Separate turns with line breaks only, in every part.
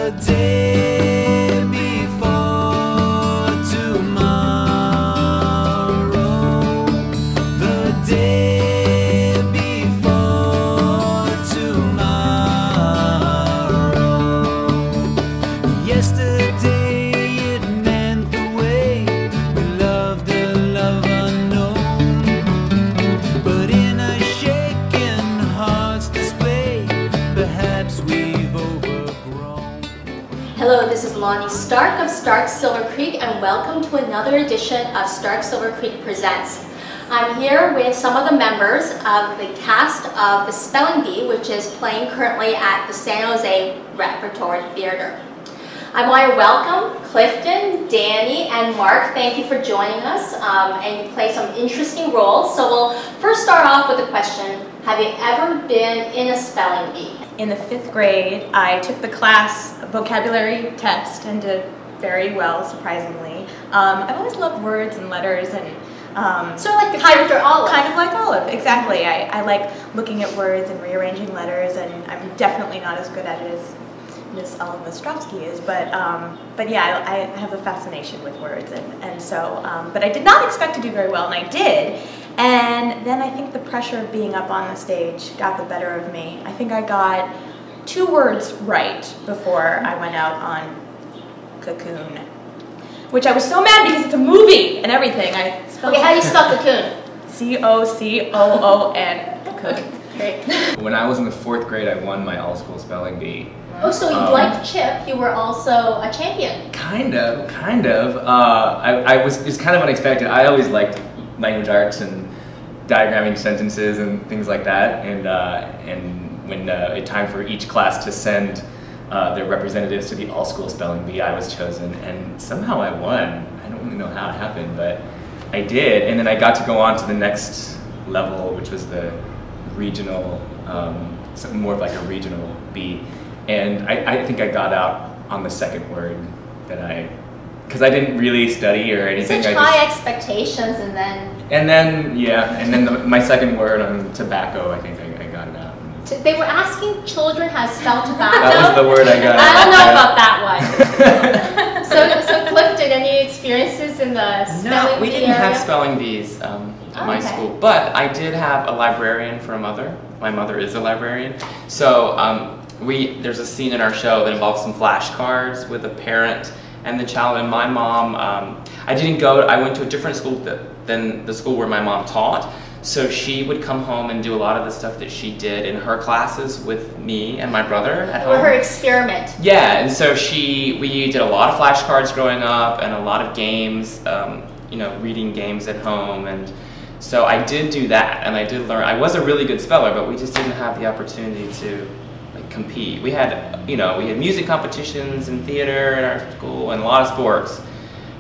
the day before tomorrow, the day before tomorrow. Yesterday it meant the way we loved a love unknown, but in a shaken heart's display, perhaps we've overgrown.
Hello, this is Lonnie Stark of Stark Silver Creek, and welcome to another edition of Stark Silver Creek Presents. I'm here with some of the members of the cast of The Spelling Bee, which is playing currently at the San Jose Repertory Theater. I want to welcome Clifton, Danny, and Mark. Thank you for joining us, and you play some interesting roles. So we'll first start off with a question. Have you ever been in a spelling bee?
In the 5th grade, I took the class vocabulary test and did very well, surprisingly. I've always loved words and letters and
Sort of like the character Olive.
Kind of like Olive, exactly. I like looking at words and rearranging letters, and I'm definitely not as good at it as Miss Olive Ostrovsky is, but yeah, I have a fascination with words, but I did not expect to do very well, and I did. And then I think the pressure of being up on the stage got the better of me. I think I got 2 words right before I went out on Cocoon, which I was so mad because it's a movie and everything.
Okay, how do you spell Cocoon?
C-O-C-O-O-N, Cocoon.
Great.
When I was in the 4th grade, I won my all-school spelling bee.
Oh, so you liked Chip, you were also a champion.
Kind of. It's kind of unexpected. I always liked language arts and diagramming sentences and things like that. And when it time for each class to send their representatives to the all-school spelling bee, I was chosen, and somehow I won. I don't really know how it happened, but I did. And then I got to go on to the next level, which was the regional, something more of like a regional bee. And I think I got out on the 2nd word because I didn't really study or anything.
Such high expectations, and then
my 2nd word on tobacco, I think I got it out.
They were asking children how to spell tobacco.
That was the word I got.
I don't know about that one. so Clifton, any experiences in the spelling bee?
No, we didn't have spelling bees at my school, but I did have a librarian for a mother. My mother is a librarian, so there's a scene in our show that involves some flashcards with a parent and the child. And my mom, I went to a different school than the school where my mom taught. So she would come home and do a lot of the stuff that she did in her classes with me and my brother at home.
Her experiment.
Yeah, and so we did a lot of flashcards growing up and a lot of games, reading games at home. And so I did do that, and I did learn. I was a really good speller, but we just didn't have the opportunity to compete. We had music competitions and theater at our school and a lot of sports,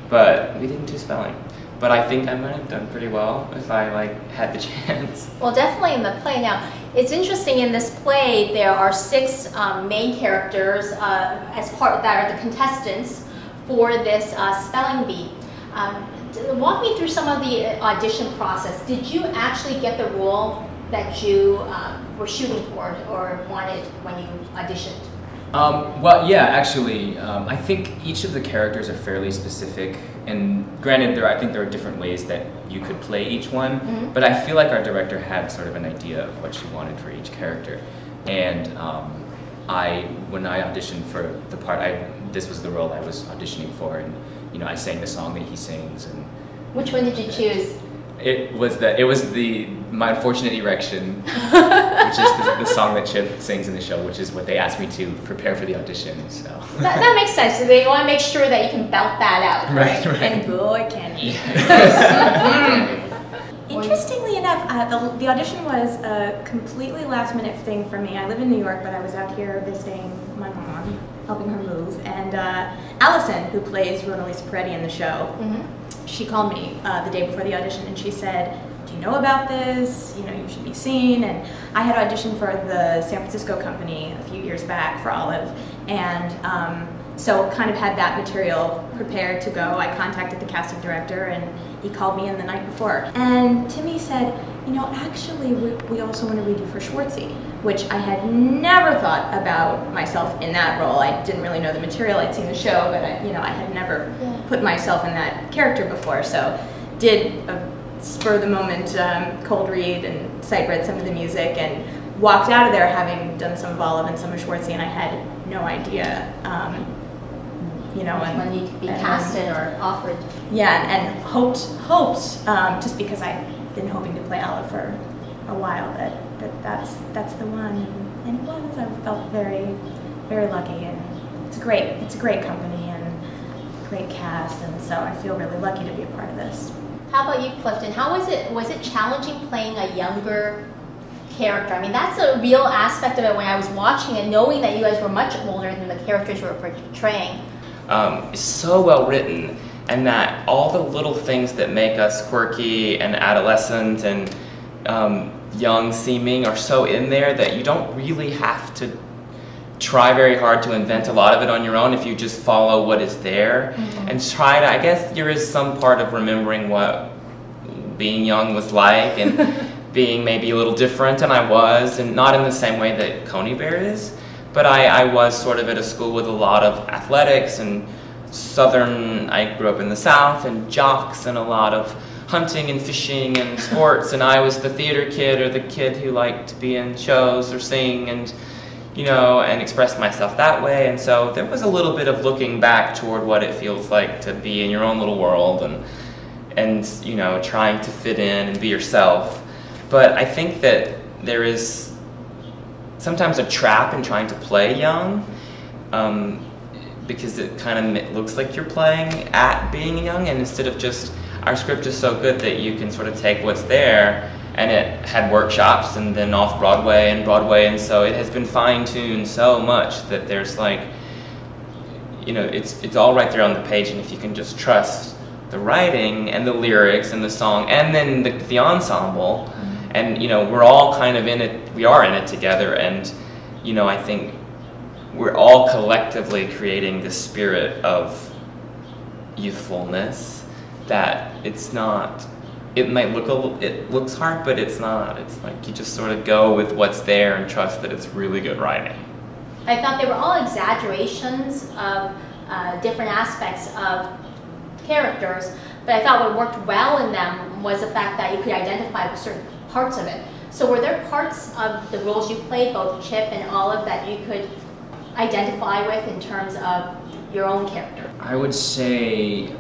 but we didn't do spelling. But I think I might have done pretty well if I had the chance.
Well, definitely in the play. Now, it's interesting, in this play there are 6 main characters that are the contestants for this spelling bee. Walk me through some of the audition process. Did you actually get the role that you were shooting for or wanted when you auditioned?
Well, yeah, actually, I think each of the characters are fairly specific, and granted, I think there are different ways that you could play each one, but I feel like our director had sort of an idea of what she wanted for each character, and when I auditioned for the part, this was the role I was auditioning for, and I sang the song that he sings. And
which one did you choose?
It was My Unfortunate Erection, which is the song that Chip sings in the show, which is what they asked me to prepare for the audition. So
that makes sense. So they want to make sure that you can belt that out.
Right.
And boy, can you. Interestingly enough, the audition was a completely last-minute thing for me. I live in New York, but I was out here visiting my mom, helping her move, and Allison, who plays Ronalisa Peretti in the show, she called me the day before the audition, and she said, "Do you know about this? You should be seen." And I had auditioned for the San Francisco company a few years back for Olive, and so kind of had that material prepared to go. I contacted the casting director, and he called me in the night before. And Timmy said, actually, we also want to read you for Schwartzy. which I had never thought about myself in that role. I didn't really know the material. I'd seen the show, but I had never put myself in that character before. So did a spur of the moment cold read and sight read some of the music, and walked out of there having done some of Olive and some of Schwartzy, and I had no idea,
when you could be casted or offered.
Yeah, and hoped, just because I'd been hoping to play Olive for a while, that's the one, and it was. I felt very, very lucky, and it's a great company and great cast, and so I feel really lucky to be a part of this.
How about you, Clifton? How was it? Was it challenging playing a younger character? I mean, that's a real aspect of it when I was watching it, knowing that you guys were much older than the characters you were portraying.
It's so well written, and that all the little things that make us quirky and adolescent and young seeming are so in there that you don't really have to try very hard to invent a lot of it on your own if you just follow what is there and try to, I guess there is some part of remembering what being young was like and being maybe a little different, and I was, and not in the same way that Coney Bear is, but I was sort of at a school with a lot of athletics and I grew up in the South, and jocks and a lot of hunting and fishing and sports, and I was the theater kid or the kid who liked to be in shows or sing and and express myself that way. And so there was a little bit of looking back toward what it feels like to be in your own little world and trying to fit in and be yourself. But I think that there is sometimes a trap in trying to play young, because it kind of looks like you're playing at being young, and instead of just, our script is so good that you can sort of take what's there, and it had workshops and then off Broadway, and so it has been fine-tuned so much that there's it's all right there on the page, and if you can just trust the writing and the lyrics and the song and then the ensemble, and we're all kind of in it, we are in it together, and I think we're all collectively creating this spirit of youthfulness that it's not, it might look it looks hard, but it's not. It's like you just sort of go with what's there and trust that it's really good writing.
I thought they were all exaggerations of different aspects of characters, but I thought what worked well in them was the fact that you could identify with certain parts of it. So were there parts of the roles you played, both Chip and Olive, that you could identify with in terms of your own character?
I would say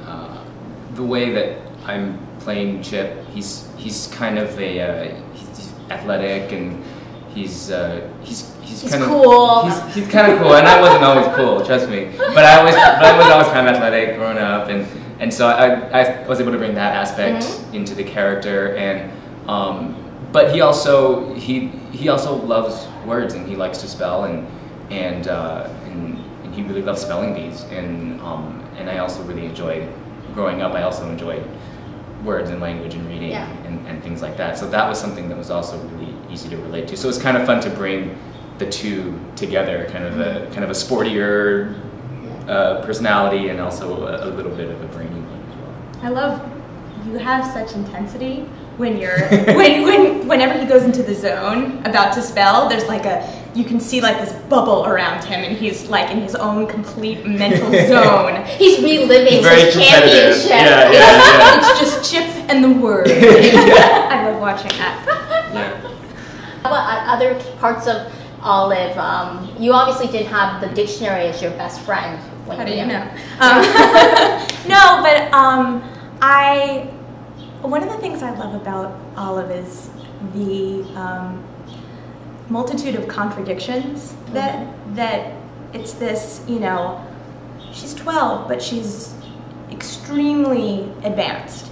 the way that I'm playing Chip, he's kind of he's athletic, and he's kind of
cool.
He's kind of cool, and I wasn't always cool, trust me. But I was always kind of athletic growing up, and so I was able to bring that aspect into the character, and but he also loves words, and he likes to spell, and he really loves spelling bees, and I also really enjoyed growing up. I also enjoyed words and language and reading and things like that. So that was something that was also really easy to relate to. So it's kind of fun to bring the two together, kind of a sportier personality, and also a little bit of a brainy one as well.
I love you have such intensity when you're whenever he goes into the zone about to spell. There's you can see this bubble around him, and he's in his own complete mental zone.
He's reliving his championship.
Yeah.
It's just Chip and the word. I love watching that.
Yeah.
How about other parts of Olive? You obviously didn't have the dictionary as your best friend.
How do you know? No, but one of the things I love about Olive is the multitude of contradictions that it's this, she's 12, but she's extremely advanced,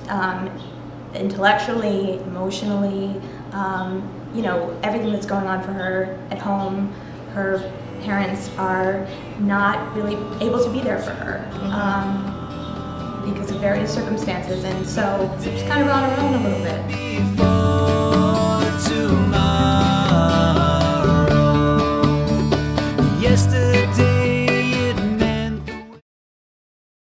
intellectually, emotionally, everything that's going on for her at home. Her parents are not really able to be there for her because of various circumstances, and so she's kind of on her own a little bit.